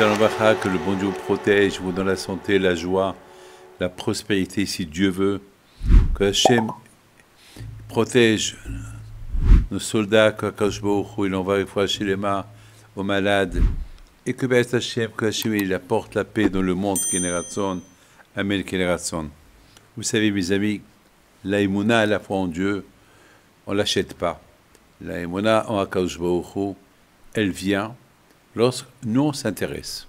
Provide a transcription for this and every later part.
Shalom Bacha, que le bon Dieu vous protège, vous donne la santé, la joie, la prospérité si Dieu veut. Que Hachem protège nos soldats, que Akadosh Baruch Hu, il envoie fois chez les mains aux malades. Et que Béat Hachem, que Hachem il apporte la paix dans le monde, Génération. Amen, Génération. Vous savez, mes amis, la Emouna, la foi en Dieu, on ne l'achète pas. La Emouna en Akadosh Baruch Hu, elle vient lorsque nous on s'intéresse.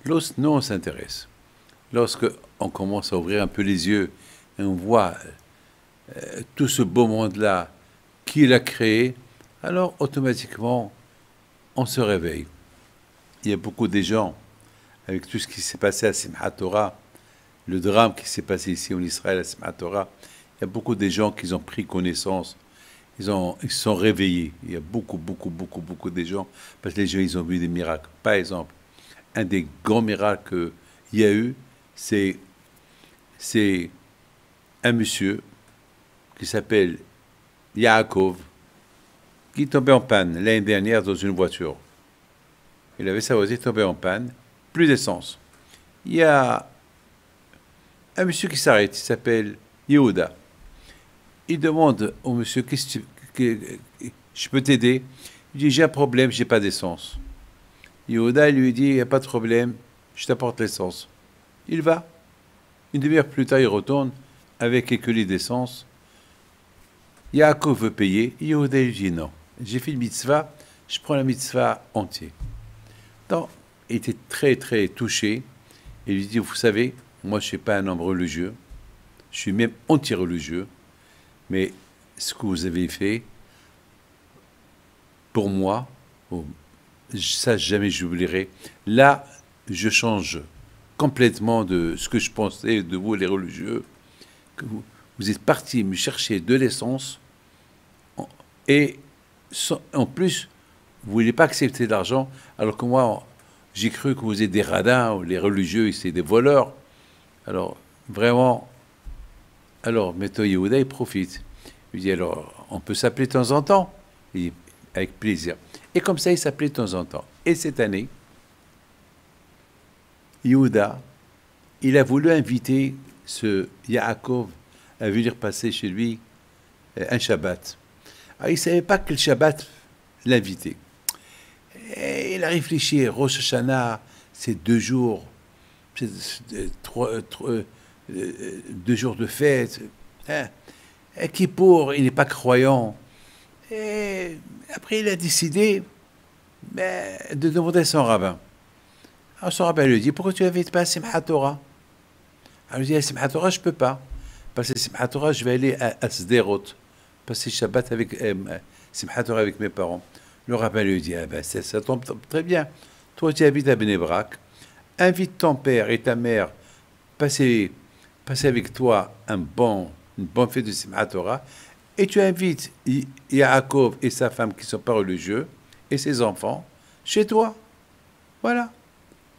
Lorsque nous on s'intéresse. Lorsque on commence à ouvrir un peu les yeux et on voit tout ce beau monde-là qu'il a créé, alors automatiquement on se réveille. Il y a beaucoup de gens, avec tout ce qui s'est passé à Simchat Torah, le drame qui s'est passé ici en Israël à Simchat Torah, il y a beaucoup de gens qui ont pris connaissance. Ils se sont réveillés. Il y a beaucoup de gens, parce que les gens, ils ont vu des miracles. Par exemple, un des grands miracles qu'il y a eu, c'est un monsieur qui s'appelle Yaakov, qui est tombé en panne l'année dernière dans une voiture. Il avait sa voiture tombée en panne, plus d'essence. Il y a un monsieur qui s'arrête, il s'appelle Yehuda. Il demande au monsieur, qu'est-ce que je peux t'aider? Il dit, j'ai un problème, j'ai pas d'essence. Yehuda lui dit, il n'y a pas de problème, je t'apporte l'essence. Il va. Une demi-heure plus tard, il retourne avec quelques litres d'essence. Yaakov veut payer. Yehuda lui dit, non, j'ai fait une mitzvah, je prends la mitzvah entière. Donc, il était très touché. Il lui dit, vous savez, moi je ne suis pas un homme religieux, je suis même anti-religieux. Mais ce que vous avez fait, pour moi, ça jamais j'oublierai. Là, je change complètement de ce que je pensais de vous, les religieux. Que vous êtes partis me chercher de l'essence et en plus, vous ne voulez pas accepter l'argent, alors que moi, j'ai cru que vous êtes des radins, ou les religieux, c'est des voleurs. Alors, vraiment... Alors, Maître Yehuda, il profite. Il dit, alors, on peut s'appeler de temps en temps? Il dit, avec plaisir. Et comme ça, il s'appelait de temps en temps. Et cette année, Yehuda, il a voulu inviter ce Yaakov à venir passer chez lui un Shabbat. Alors, il ne savait pas quel Shabbat l'inviter. Et il a réfléchi, Rosh Hashanah, c'est 2 jours, c'est 2 jours de fête. Hein. Et Kippour, il n'est pas croyant. Et après, il a décidé de demander à son rabbin. Alors son rabbin lui dit, pourquoi tu n'invites pas à Simchat Torah? Alors il dit, à Simchat Torah, je ne peux pas. Parce que Simchat Torah, je vais aller à Sderot, passer Shabbat avec Simchat Torah avec mes parents. Le rabbin lui dit, ah ben, ça tombe très bien. Toi, tu habites à Bnei Brak. Invite ton père et ta mère passer avec toi une bonne fête de Simchat Torah, et tu invites Yaakov et sa femme qui ne sont pas religieux, et ses enfants, chez toi. Voilà.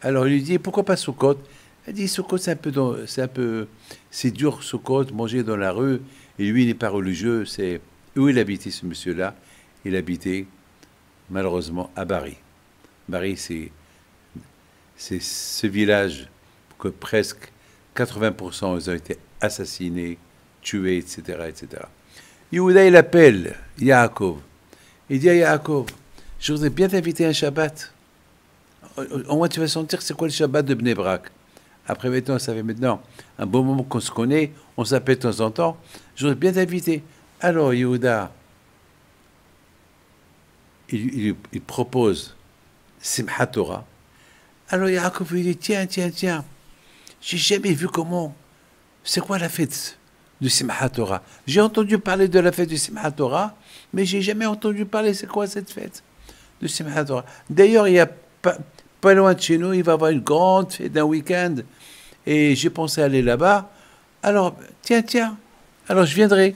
Alors il lui dit, pourquoi pas Sukkot? Elle dit, Sukkot, c'est dur, Sukkot, manger dans la rue, et lui, il n'est pas religieux. C'est où il habitait, ce monsieur-là? Il habitait, malheureusement, à Bari. Bari, c'est ce village que presque 80% ils ont été assassinés, tués, etc., etc. Yehuda, il appelle Yaakov. Il dit à Yaakov, je voudrais bien t'inviter à un Shabbat. Au moins, tu vas sentir c'est quoi le Shabbat de Bnei Brak. Après, maintenant, ça fait maintenant un bon moment qu'on se connaît, on s'appelle de temps en temps. Je voudrais bien t'inviter. Alors, Yehuda, il propose Simchat Torah. Alors, Yaakov, il dit, tiens, j'ai jamais vu c'est quoi la fête de Simchat Torah? J'ai entendu parler de la fête de Simchat Torah, mais j'ai jamais entendu parler c'est quoi cette fête de Simchat Torah. D'ailleurs, il y a pas loin de chez nous, il va y avoir une grande fête d'un week-end, et j'ai pensé aller là-bas. Alors, tiens, alors je viendrai,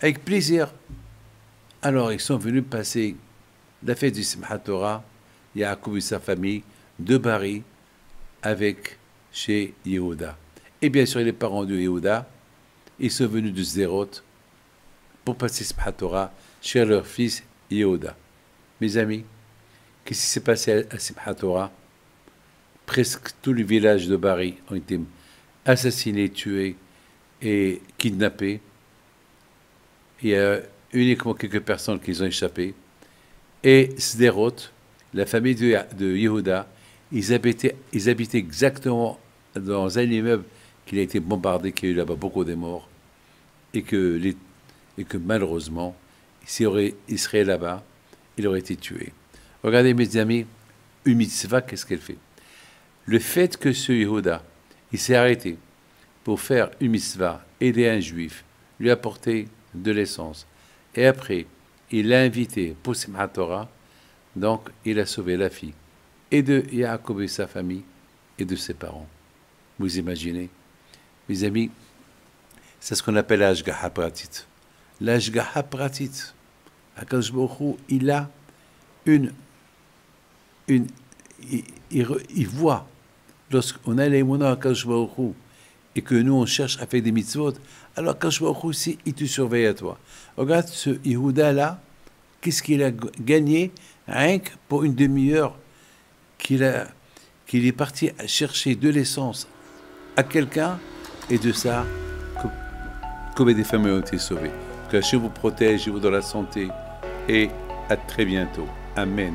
avec plaisir. Alors, ils sont venus passer la fête du Simchat Torah, Yaakov et sa famille, de Bari, avec chez Yehuda. Et bien sûr, les parents de Yehuda, ils sont venus de Sderot pour passer Simchat Torah chez leur fils Yehuda. Mes amis, Qu'est-ce qui s'est passé à Simchat Torah? Presque tous les villages de Bari ont été assassinés, tués et kidnappés. Il y a uniquement quelques personnes qui ont échappé. Et Sderot, la famille de Yehuda, ils habitaient exactement dans un immeuble qui a été bombardé, qui a eu là-bas beaucoup de morts, et que malheureusement, il serait là-bas, il aurait été tué. Regardez mes amis, une mitzvah, qu'est-ce qu'elle fait? Le fait que ce Yehuda, il s'est arrêté pour faire une mitzvah, aider un juif, lui apporter de l'essence, et après, il l'a invité pour Simchat Torah, donc il a sauvé la fille, et de Yaakov et sa famille, et de ses parents. Vous imaginez? Mes amis, c'est ce qu'on appelle l'Ashgaha Pratit. L'Ashgaha Pratit. Akadosh Baruch Hu, il a il voit, lorsqu'on a l'émouna à Akadosh Baruch Hu, et que nous on cherche à faire des mitzvot, alors Akadosh Baruch Hu aussi, il te surveille à toi. Regarde ce Yehuda-là, qu'est-ce qu'il a gagné rien que pour une demi-heure qu'il est parti chercher de l'essence à quelqu'un, et de ça, combien des familles ont été sauvées. Que Dieu vous protège, vous dans la santé, et à très bientôt. Amen.